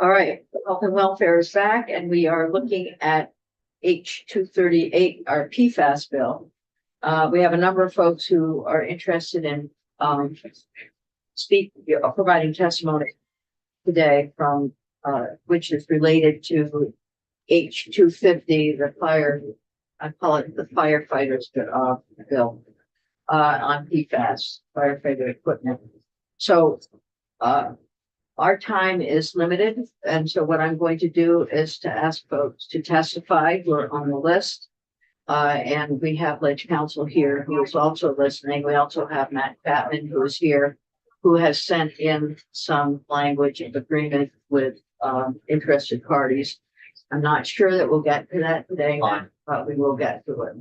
All right, health and welfare is back, and we are looking at H 238, our PFAS bill. We have a number of folks who are interested in providing testimony today from which is related to H 250, the fire. I call it the firefighters bill on PFAS, firefighter equipment. So our time is limited, and so what I'm going to do is to ask folks to testify who are on the list. And we have Ledge Counsel here who is also listening. We also have Matt Patman who is here, who has sent in some language of agreement with interested parties. I'm not sure that we'll get to that today, but we will get to it.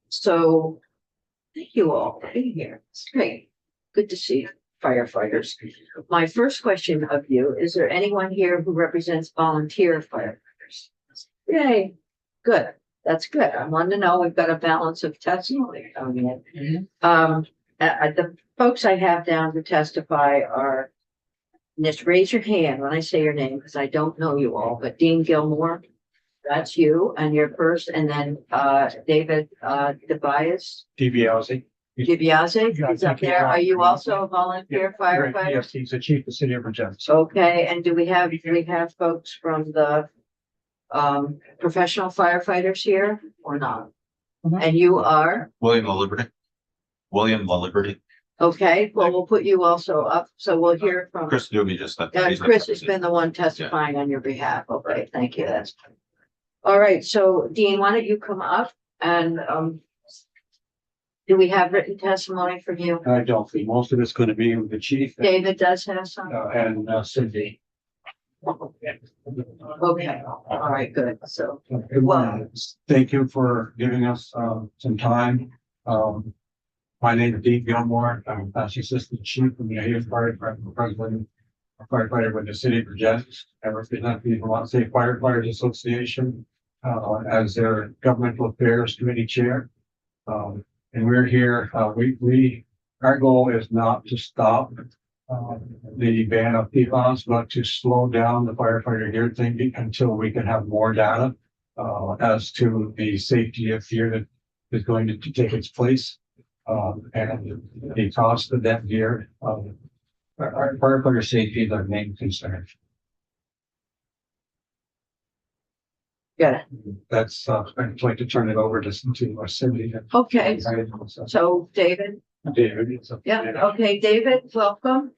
So thank you all for being here. It's great. Good to see firefighters. My first question of you, is there anyone here who represents volunteer firefighters? Yay. Good. That's good. I wanted to know we've got a balance of testimony coming in. The folks I have down to testify are, just raise your hand when I say your name because I don't know you all, but Dean Gilmore, that's you, and you're first, and then David DeBiase. DiBiase is up there. Are you also a volunteer firefighter? Yes, he's the chief of the city of Virginia. Okay, and do we have folks from the professional firefighters here or not? And you are William LaLiberty. okay. Well, we'll put you also up, so we'll hear from Chris Doobie just left. Chris has been the one testifying on your behalf. Okay, thank you. That's all right. So Dean, why don't you come up and do we have written testimony from you? I don't think most of it's going to be with the chief David does have some. and Cindy. Okay, all right, good. So Thank you for giving us some time. My name is Dean Gilmore. I'm assistant chief from the Hayes Fire Department, president, firefighter with the city of Virginia. I represent the Vermont State Firefighters Association as their governmental affairs committee chair. And we're here. Our goal is not to stop the ban of PFAS, but to slow down the firefighter gear thing until we can have more data as to the safety of gear that is going to take its place and the cost of that gear. Our firefighter safety is our main concern. yeah, That's I'd like to turn it over to Cindy. okay. So David, yeah, okay, David, welcome.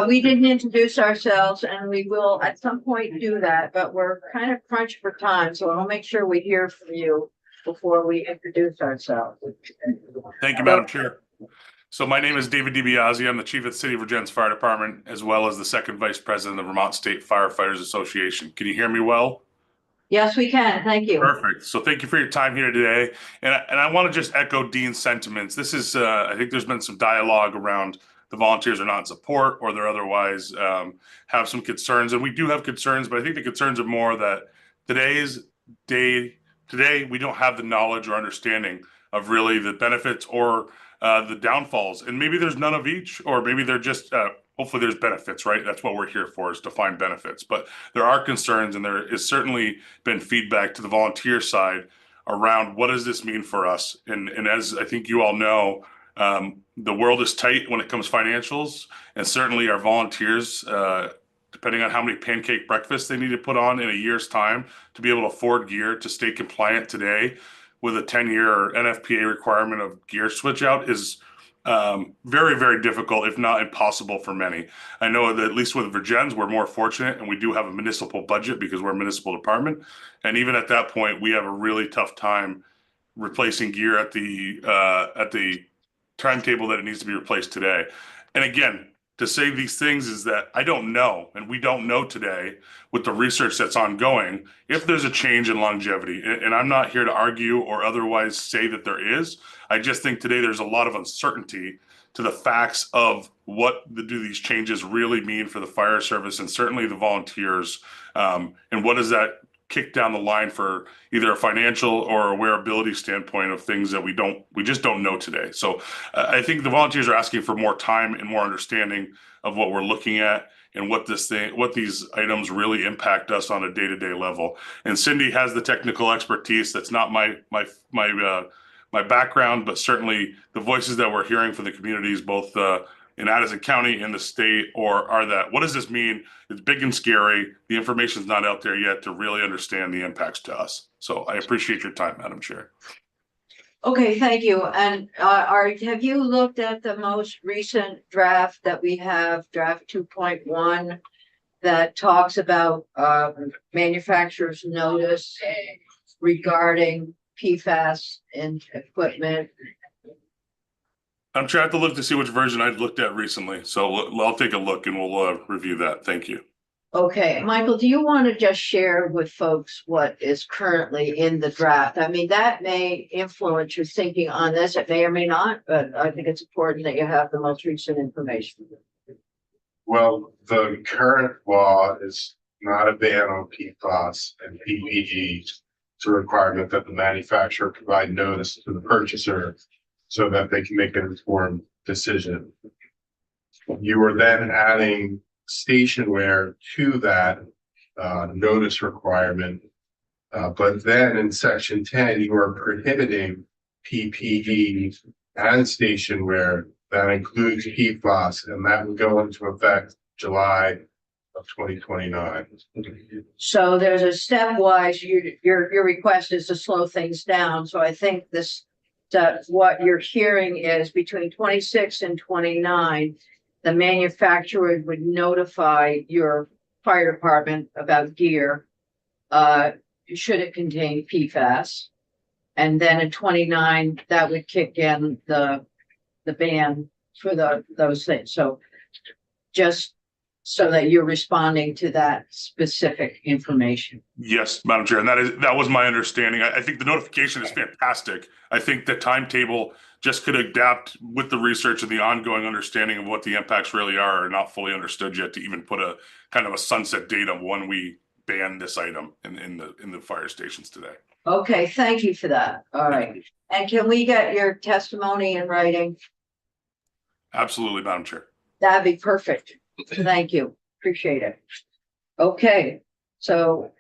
We didn't introduce ourselves and we will at some point do that, but we're kind of crunched for time. So I'll make sure we hear from you before we introduce ourselves. Thank you, Madam Chair. So my name is David DiBiase. I'm the chief of the City of Virginia's Fire Department, as well as the second vice president of the Vermont State Firefighters Association. Can you hear me well? Yes, we can. Thank you. Perfect. So thank you for your time here today. And I want to just echo Dean's sentiments. This is, I think there's been some dialogue around the volunteers are not in support or they're otherwise have some concerns. And we do have concerns, but I think the concerns are more that today we don't have the knowledge or understanding of really the benefits or the downfalls. And maybe there's none of each, or maybe they're just, hopefully there's benefits, right? That's what we're here for, is to find benefits. But there are concerns, and there has certainly been feedback to the volunteer side around what does this mean for us? And as I think you all know, the world is tight when it comes financials, and certainly our volunteers, depending on how many pancake breakfasts they need to put on in a year's time to be able to afford gear to stay compliant today with a 10-year NFPA requirement of gear switch out is very, very difficult, if not impossible for many. I know that at least with Virgins, we're more fortunate and we do have a municipal budget because we're a municipal department. And even at that point, we have a really tough time replacing gear at the timetable that it needs to be replaced today. And again, to say these things is that I don't know, and we don't know today with the research that's ongoing, if there's a change in longevity. And I'm not here to argue or otherwise say that there is. I just think today there's a lot of uncertainty to the facts of what do these changes really mean for the fire service and certainly the volunteers. And what does that kick down the line for either a financial or a wearability standpoint of things that we just don't know today. So I think the volunteers are asking for more time and more understanding of what we're looking at and what these items really impact us on a day-to-day level. And Cindy has the technical expertise. That's not my background, but certainly the voices that we're hearing from the communities, both in Addison County and the state, are that, what does this mean? It's big and scary. The information's not out there yet to really understand the impacts to us. So I appreciate your time, Madam Chair. Okay, thank you. And have you looked at the most recent draft that we have, draft 2.1, that talks about manufacturer's notice regarding PFAS in equipment? I'm trying to have to look to see which version I've looked at recently. So I'll take a look and we'll review that. Thank you. Okay, Michael, do you want to just share with folks what is currently in the draft? I mean, that may influence your thinking on this. It may or may not, but I think it's important that you have the most recent information. Well, the current law is not a ban on PFAS and PPE. It's a requirement that the manufacturer provide notice to the purchaser so that they can make an informed decision. You are then adding stationware to that notice requirement. But then in section 10, you are prohibiting PPE and stationware that includes PFAS, and that would go into effect July of 2029. So there's a stepwise, your request is to slow things down. So I think what you're hearing is between 26 and 29, the manufacturer would notify your fire department about gear, should it contain PFAS. And then at 29, that would kick in the ban for those things. So just so that you're responding to that specific information. Yes, Madam Chair, and that was my understanding. I think the notification is fantastic. I think the timetable just could adapt with the research and the ongoing understanding of what the impacts really are not fully understood yet to even put a kind of a sunset date of when we ban this item in the fire stations today. Okay, thank you for that. All right. And can we get your testimony in writing? Absolutely, Madam Chair. That'd be perfect. Thank you. Appreciate it. Okay, so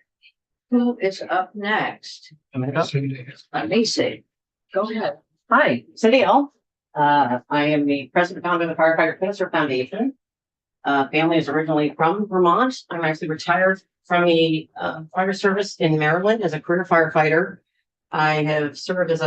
who is up next? Let me see. Go ahead. Hi, Cindy L. I am the president and founder of the Firefighter Cancer Foundation. Family is originally from Vermont. I'm actually retired from the fire service in Maryland as a career firefighter. I have served as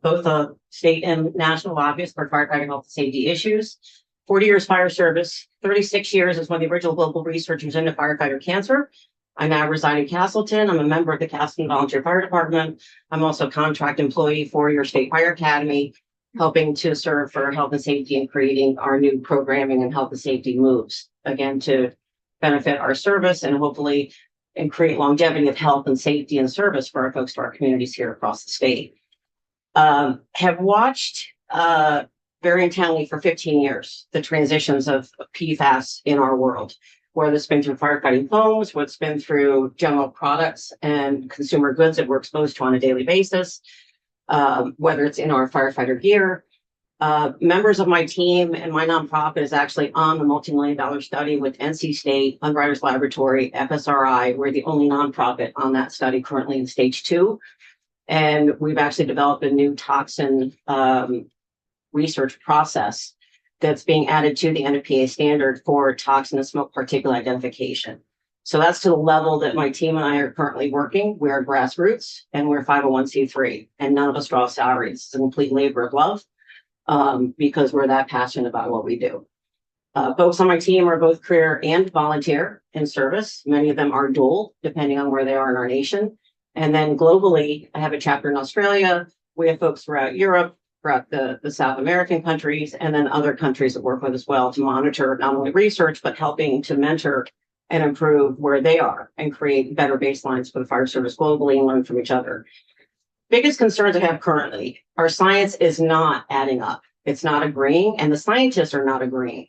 both a state and national lobbyist for firefighting health and safety issues. 40 years fire service, 36 years is when the original global research was into firefighter cancer. I now reside in Castleton. I'm a member of the Castleton Volunteer Fire Department. I'm also a contract employee for your state fire academy, helping to serve for health and safety and creating our new programming and health and safety moves, again, to benefit our service and hopefully create longevity of health and safety and service for our folks, to our communities here across the state. Have watched very intently for 15 years the transitions of PFAS in our world, whether it's been through firefighting foams, what's been through general products and consumer goods that we're exposed to on a daily basis, whether it's in our firefighter gear. Members of my team and my nonprofit is actually on the multi-million-dollar study with NC State, Underwriters Laboratory, FSRI. We're the only nonprofit on that study currently in stage 2. And we've actually developed a new toxin research process that's being added to the NFPA standard for toxin and smoke particulate identification. So that's to the level that my team and I are currently working. We're grassroots and we're 501c3, and none of us draw salaries. It's a complete labor of love because we're that passionate about what we do. Folks on my team are both career and volunteer in service. Many of them are dual, depending on where they are in our nation. And then globally, I have a chapter in Australia. We have folks throughout Europe, throughout the South American countries, and then other countries that work with as well to monitor not only research, but helping to mentor and improve where they are and create better baselines for the fire service globally and learn from each other. Biggest concerns I have currently, our science is not adding up. It's not agreeing, and the scientists are not agreeing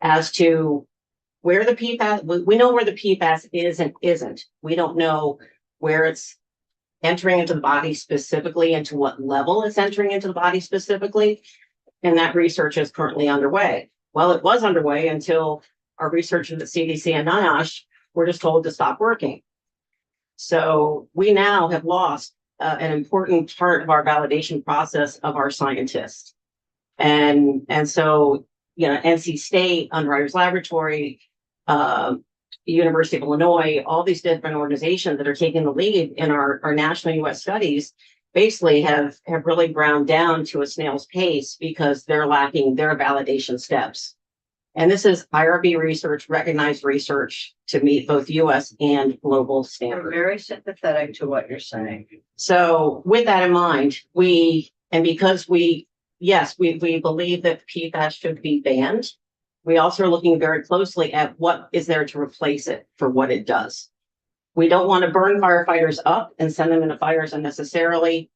as to where the PFAS, we know where the PFAS is and isn't. We don't know where it's entering into the body specifically and to what level it's entering into the body specifically. And that research is currently underway. Well, it was underway until our researchers at CDC and NIOSH were just told to stop working. So we now have lost an important part of our validation process of our scientists. And so, you know, NC State, Underwriters Laboratory, University of Illinois, all these different organizations that are taking the lead in our national US studies basically have really ground down to a snail's pace because they're lacking their validation steps. And this is IRB research, recognized research to meet both US and global I'm standards. very sympathetic to what you're saying. So with that in mind, because we believe that PFAS should be banned. We also are looking very closely at what is there to replace it for what it does. We don't want to burn firefighters up and send them into fires unnecessarily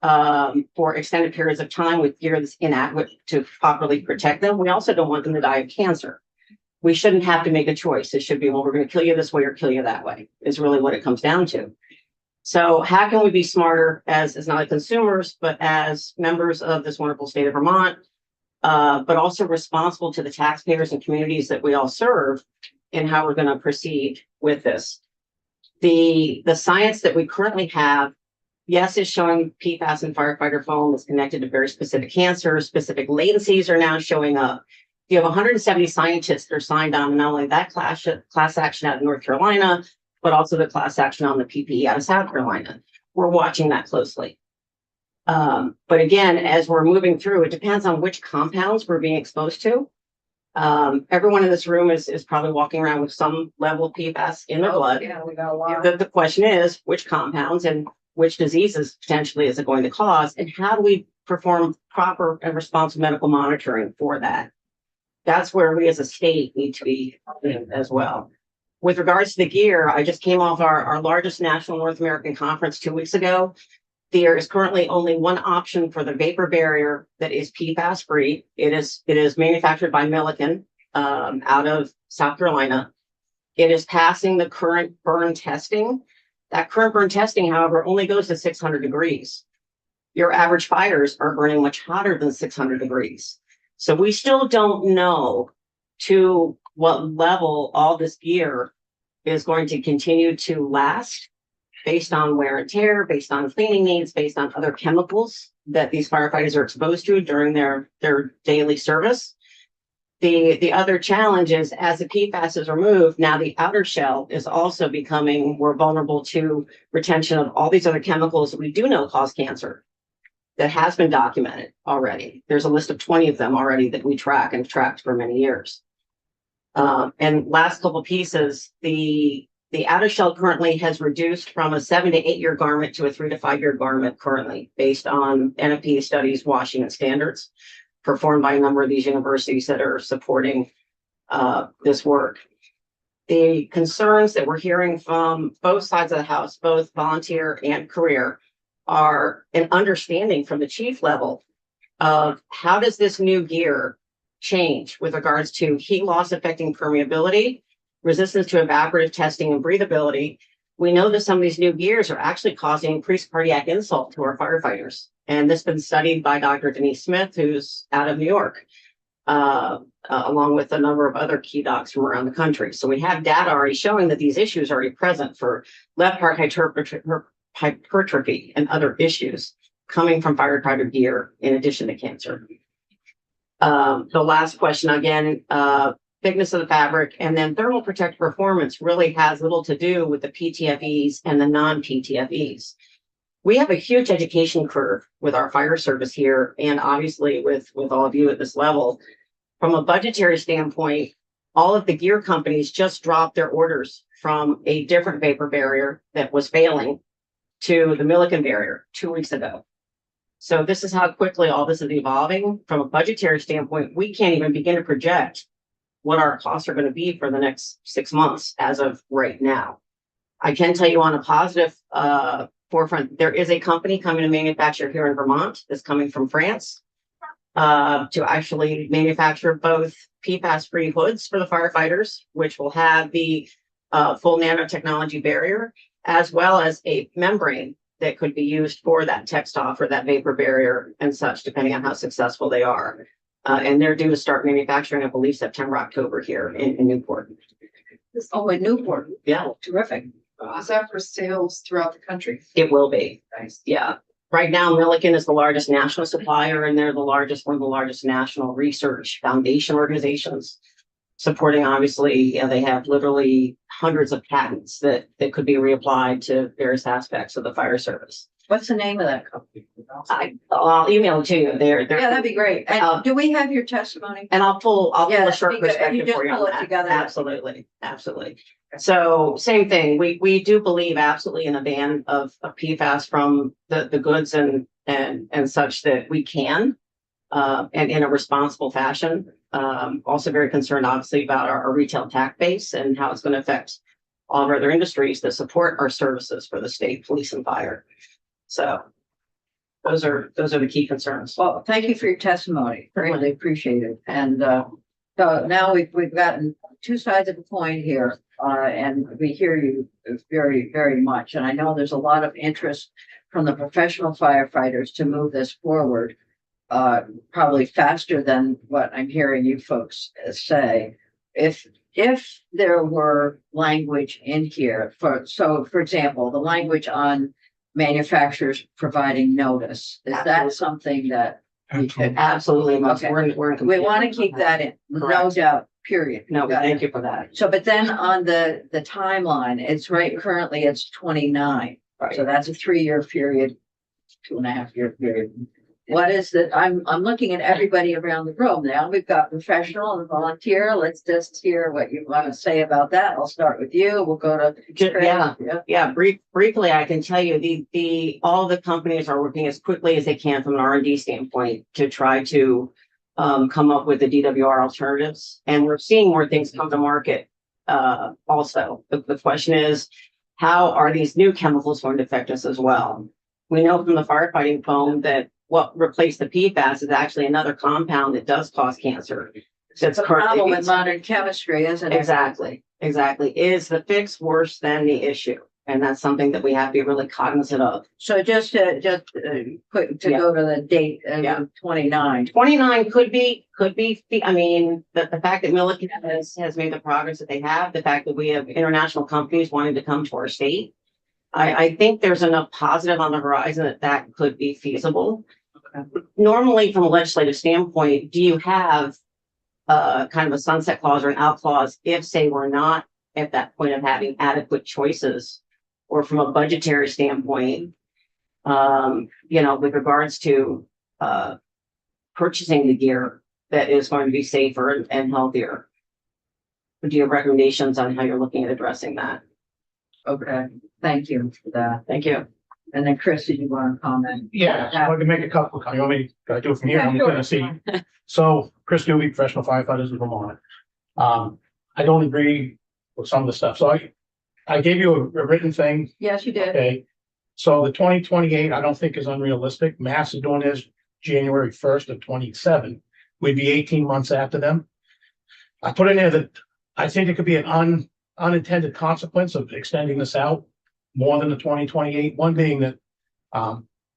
for extended periods of time with gear that's inadequate to properly protect them. We also don't want them to die of cancer. We shouldn't have to make a choice. It should be, well, we're going to kill you this way or kill you that way, is really what it comes down to. So how can we be smarter as not only consumers, but as members of this wonderful state of Vermont, but also responsible to the taxpayers and communities that we all serve in how we're going to proceed with this. The science that we currently have, yes, is showing PFAS and firefighter foam is connected to very specific cancers. Specific latencies are now showing up. You have 170 scientists that are signed on not only that class action out of North Carolina, but also the class action on the PPE out of South Carolina. We're watching that closely. But again, as we're moving through, it depends on which compounds we're being exposed to. Everyone in this room is probably walking around with some level of PFAS in their blood. Yeah, we got a lot. The question is which compounds and which diseases potentially is it going to cause, and how do we perform proper and responsive medical monitoring for that? That's where we as a state need to be as well. With regards to the gear, I just came off our largest national North American conference 2 weeks ago. There is currently only one option for the vapor barrier that is PFAS free. It is manufactured by Milliken out of South Carolina. It is passing the current burn testing. That current burn testing, however, only goes to 600 degrees. Your average fires are burning much hotter than 600 degrees. So we still don't know to what level all this gear is going to continue to last based on wear and tear, based on cleaning needs, based on other chemicals that these firefighters are exposed to during their daily service. The other challenge is as the PFAS is removed, now the outer shell is also becoming more vulnerable to retention of all these other chemicals that we do know cause cancer. That has been documented already. There's a list of 20 of them already that we track and tracked for many years. And last couple pieces, the outer shell currently has reduced from a 7 to 8 year garment to a 3 to 5 year garment currently, based on NFPA studies, Washington standards, performed by a number of these universities that are supporting this work. The concerns that we're hearing from both sides of the house, both volunteer and career, are an understanding from the chief level of how does this new gear change with regards to heat loss affecting permeability, resistance to evaporative testing, and breathability. We know that some of these new gears are actually causing increased cardiac insult to our firefighters. And this has been studied by Dr. Denise Smith, who's out of New York, along with a number of other key docs from around the country. So we have data already showing that these issues are already present for left heart hypertrophy and other issues coming from firefighter gear in addition to cancer. The last question, again, thickness of the fabric, and then thermal protective performance really has little to do with the PTFEs and the non-PTFEs. We have a huge education curve with our fire service here, and obviously with all of you at this level. From a budgetary standpoint, all of the gear companies just dropped their orders from a different vapor barrier that was failing to the Milliken barrier 2 weeks ago. So this is how quickly all this is evolving. From a budgetary standpoint, we can't even begin to project what our costs are going to be for the next 6 months as of right now. I can tell you on a positive forefront, there is a company coming to manufacture here in Vermont that's coming from France to actually manufacture both PFAS-free hoods for the firefighters, which will have the full nanotechnology barrier, as well as a membrane that could be used for that text off or that vapor barrier and such, depending on how successful they are. And they're due to start manufacturing, I believe, September, October here in Newport. Oh, in Newport. Yeah, Terrific. Is that for sales throughout the country? it will be. Nice. Yeah. Right now, Milliken is the largest national supplier, and they're one of the largest national research foundation organizations. Supporting, obviously, they have literally hundreds of patents that could be reapplied to various aspects of the fire service. What's the name of that company? I'll email it to you. Yeah, that'd be great. And do we have your testimony? And I'll pull Yeah, a short because you perspective just for you pull on it that. together. Absolutely, absolutely. So same thing. We do believe absolutely in a ban of PFAS from the goods and such that we can, and in a responsible fashion. Also very concerned, obviously, about our retail tax base and how it's going to affect all of our other industries that support our services for the state police and fire. So those are the key concerns. Well, thank you for your testimony. Really appreciate it. And so now we've gotten two sides of the coin here, and we hear you very, very much. And I know there's a lot of interest from the professional firefighters to move this forward, probably faster than what I'm hearing you folks say. If there were language in here for example, the language on manufacturers providing notice, is that Absolutely. something that we could? Absolutely. Must. Okay. We're in We complete want to agreement keep on that in, no Correct. doubt, period. No, Got thank it. you for that. So, but then on the timeline, it's currently it's 29. Right. So that's a 3-year period, 2.5-year period. What is the, I'm looking at everybody around the room now. We've got professional and volunteer. Let's just hear what you want to say about that. I'll start with you. We'll go to. Yeah. Yeah. Yeah, briefly, I can tell you all the companies are working as quickly as they can from an R&D standpoint to try to come up with the DWR alternatives. And we're seeing more things come to market. Also, the question is, how are these new chemicals going to affect us as well? We know from the firefighting foam that what replaced the PFAS is actually another compound that does cause cancer. It's a problem with modern chemistry, isn't it? Exactly. Is the fix worse than the issue? And that's something that we have to be really cognizant of. So just to quick to Yeah. go to the date Yeah. 29. 29 could be, I mean, the fact that Milliken has made the progress that they have, the fact that we have international companies wanting to come to our state. I think there's enough positive on the horizon that could be feasible. Normally, from a legislative standpoint, do you have kind of a sunset clause or an out clause if, say, we're not at that point of having adequate choices, or from a budgetary standpoint, with regards to purchasing the gear that is going to be safer and healthier? Do you have recommendations on how you're looking at addressing that? Okay, thank you for that. Thank you. And then Chris, did you want to comment? Yeah, so I can make a couple, you want me to do it from here? Yeah, I'm sure. gonna see. So Chris Newby, professional firefighters in Vermont. I don't agree with some of the stuff. So I gave you a written thing, Yes, you did. okay? So the 2028, I don't think is unrealistic. Mass is doing this January 1st of 27. We'd be 18 months after them. I put in there that I think it could be an unintended consequence of extending this out more than the 2028. One being that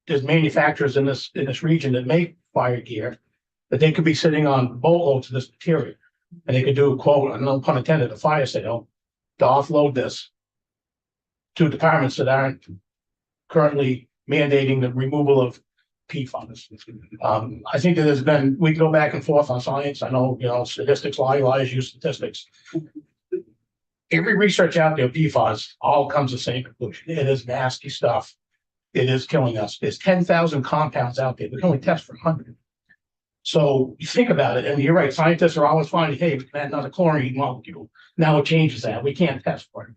there's manufacturers in this region that make fire gear that they could be sitting on boatloads of this material, and they could do, quote, no pun intended, a fire sale to offload this to departments that aren't currently mandating the removal of PFAS. I think that we can go back and forth on science. I know, statistics, lies use statistics. Every research out there, PFAS, all comes to the same conclusion. It is nasty stuff. It is killing us. There's 10,000 compounds out there. We can only test for 100. So you think about it, and you're right. Scientists are always finding, hey, we can add another chlorine molecule. Now it changes that. We can't test for it.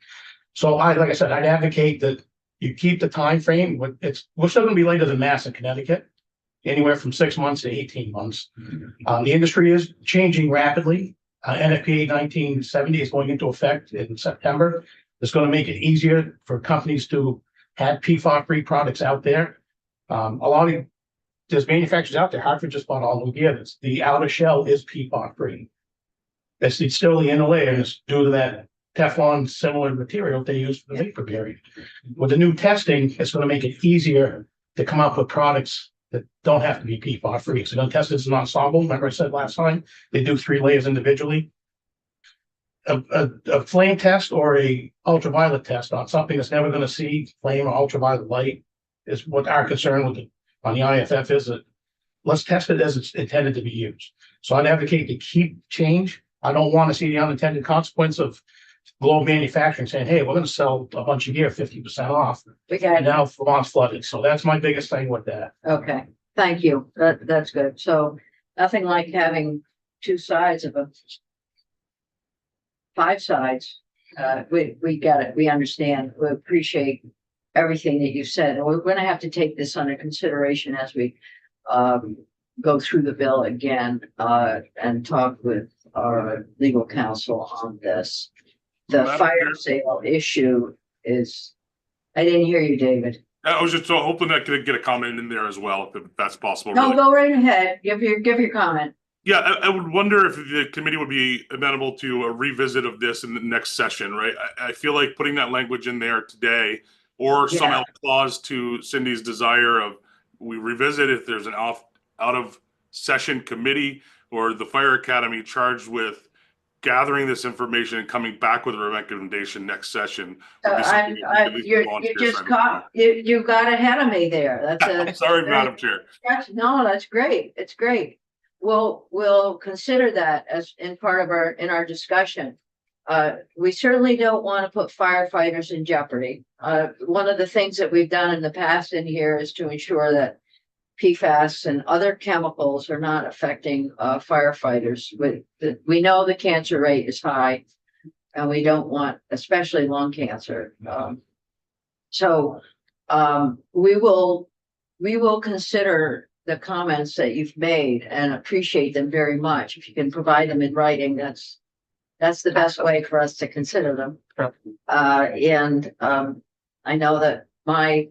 So like I said, I'd advocate that you keep the time frame. We're still going to be later than Mass in Connecticut, anywhere from 6 months to 18 months. The industry is changing rapidly. NFPA 1970 is going into effect in September. It's going to make it easier for companies to have PFAS-free products out there. There's manufacturers out there. Hartford just bought all new gear. The outer shell is PFAS-free. It's still the inner layer, and it's due to Teflon similar material they use for the vapor barrier. With the new testing, it's gonna make it easier to come up with products that don't have to be PFAS free. So they're gonna test this as an ensemble. Remember I said last time, they do 3 layers individually. A flame test or a ultraviolet test on something that's never gonna see flame or ultraviolet light is what our concern with on the IFF is that let's test it as it's intended to be used. So I'd advocate to keep change. I don't want to see the unintended consequence of Globe Manufacturing saying, hey, we're gonna sell a bunch of gear 50% off. We got And now Vermont's flooded. So that's my biggest thing with that. Okay, thank you. That's good. So nothing like having 2 sides of a 5 sides. We get it. We understand. We appreciate everything that you said. And we're gonna have to take this under consideration as we go through the bill again and talk with our legal counsel on this. The Madam fire Chair. sale issue is, I didn't hear you, David. I was just hoping I could get a comment in there as well, if that's possible. No, really. go right ahead. Give your comment. Yeah, I would wonder if the committee would be amenable to a revisit of this in the next session, right? I feel like putting that language in there today or some Yeah. clause to Cindy's desire of we revisit if there's an out of session committee or the fire academy charged with gathering this information and coming back with a recommendation next session. would be something that we could at least You volunteer just side caught, you got ahead of me there. That's of. a. Sorry, Madam Chair. No, that's great. It's great. We'll consider that as in part of our discussion. We certainly don't want to put firefighters in jeopardy. One of the things that we've done in the past in here is to ensure that PFAS and other chemicals are not affecting firefighters. We know the cancer rate is high, and we don't want, especially lung cancer. So we will consider the comments that you've made and appreciate them very much. If you can provide them in writing, that's the best way for us to consider them. I know that my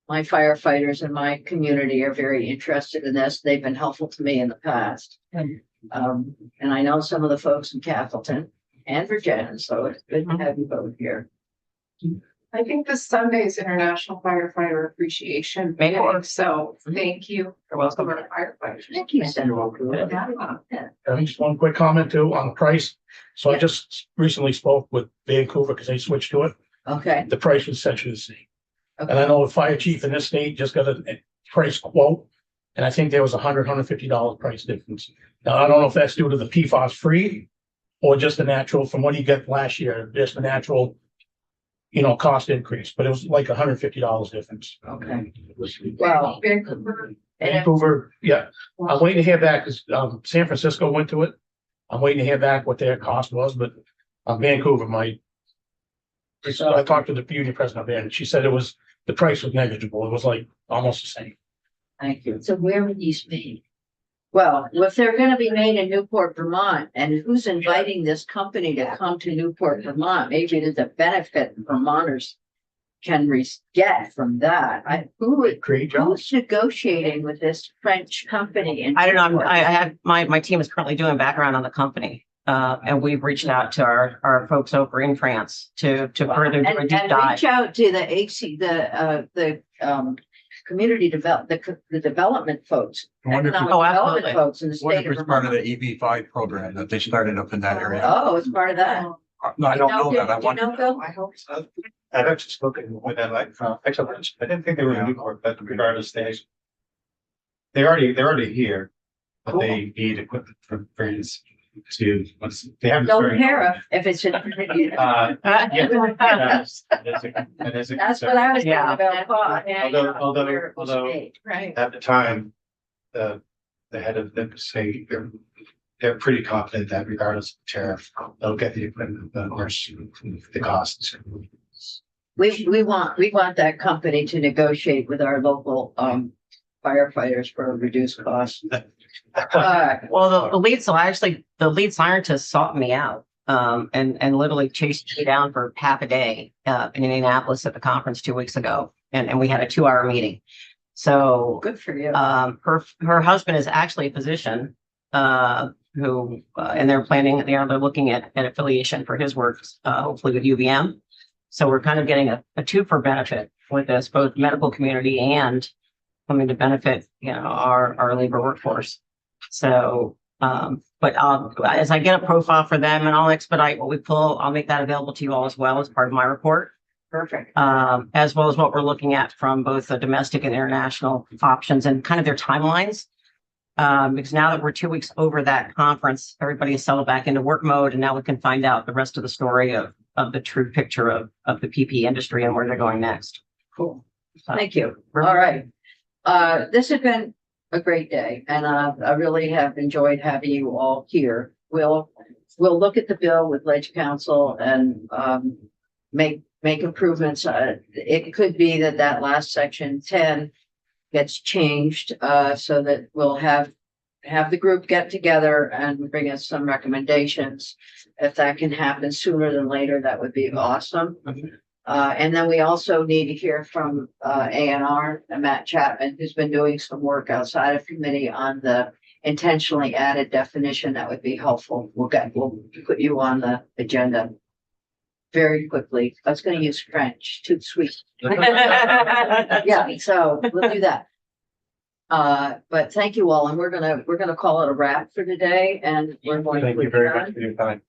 firefighters in my community are very interested in this. They've been helpful to me in the past. And I know some of the folks in Castleton and Virginia, so it's good to have you both here. I think this Sunday is International Firefighter Appreciation May Day, 4th. so thank you. You're welcome. For the firefighters. Thank you, Senator. Just one quick comment too on the price. So I Yeah. just recently spoke with Vancouver because they switched to it. Okay, The price was essentially the same. And I okay, know the fire chief in this state just got a price quote. And I think there was $150 price difference. Now, I don't know if that's due to the PFAS free or just the natural from what he got last year, just the natural, cost increase, but it was like $150 difference. okay. Well, Vancouver. Vancouver, yeah, I'm waiting to hear back because San Francisco went to it. I'm waiting to hear back what their cost was, but Vancouver might. So I talked to the union president there and she said the price was negligible. It was like almost the same. Thank you. So where were these made? Well, if they're gonna be made in Newport, Vermont, and who's inviting this company to come to Newport, Vermont? Maybe there's a benefit Vermonters can get from that. Great job. Who's negotiating with this French company? in I don't know. Newport? I have my team is currently doing background on the company. And we've reached out to our folks over in France to further do a And deep dive. reach out to the community the development folks. I wonder if Economic Oh, development absolutely. folks in the What state if of it's part of Vermont. the EV5 program that they started up in that area? Oh, it's part of that. No, I don't know that. I Do you wonder. know, Bill? I hope so. I've actually spoken with them, actually, I didn't think they were in Newport, but regardless, they're already here. But they need equipment from France they haven't. Don't started- care if it's in. Yeah, that is a That's what concern. I was thinking Yeah. about. Although- Where it was although- made. Right. At the time, the head of them say they're pretty confident that regardless of tariff, they'll get the equipment, but of course, the costs. We want that company to negotiate with our local firefighters for a reduced cost. Well, the lead scientist sought me out and literally chased me down for half a day in Indianapolis at the conference 2 weeks ago. And we had a 2-hour meeting. So Good for you. her husband is actually a physician who, and they're looking at an affiliation for his work, hopefully with UVM. So we're kind of getting a two for benefit with this, both medical community and coming to benefit, our labor workforce. So, but as I get a profile for them, and I'll expedite what we pull, I'll make that available to you all as well as part of my report. Perfect. As well as what we're looking at from both the domestic and international options and kind of their timelines. Because now that we're 2 weeks over that conference, everybody is settled back into work mode, and now we can find out the rest of the story of the true picture of the PPE industry and where they're going next. Cool. Thank you. All right. This has been a great day, and I really have enjoyed having you all here. We'll look at the bill with Ledge Council and make improvements. It could be that last section 10 gets changed so that we'll have the group get together and bring us some recommendations. If that can happen sooner than later, that would be awesome. And then we also need to hear from ANR and Matt Chapman, who's been doing some work outside of committee on the intentionally added definition. That would be helpful. We'll put you on the agenda very quickly. I was going to use French, too sweet. Yeah, so we'll do that. But thank you all, and we're gonna call it a wrap for today, and we're going to. Thank you very much for your time.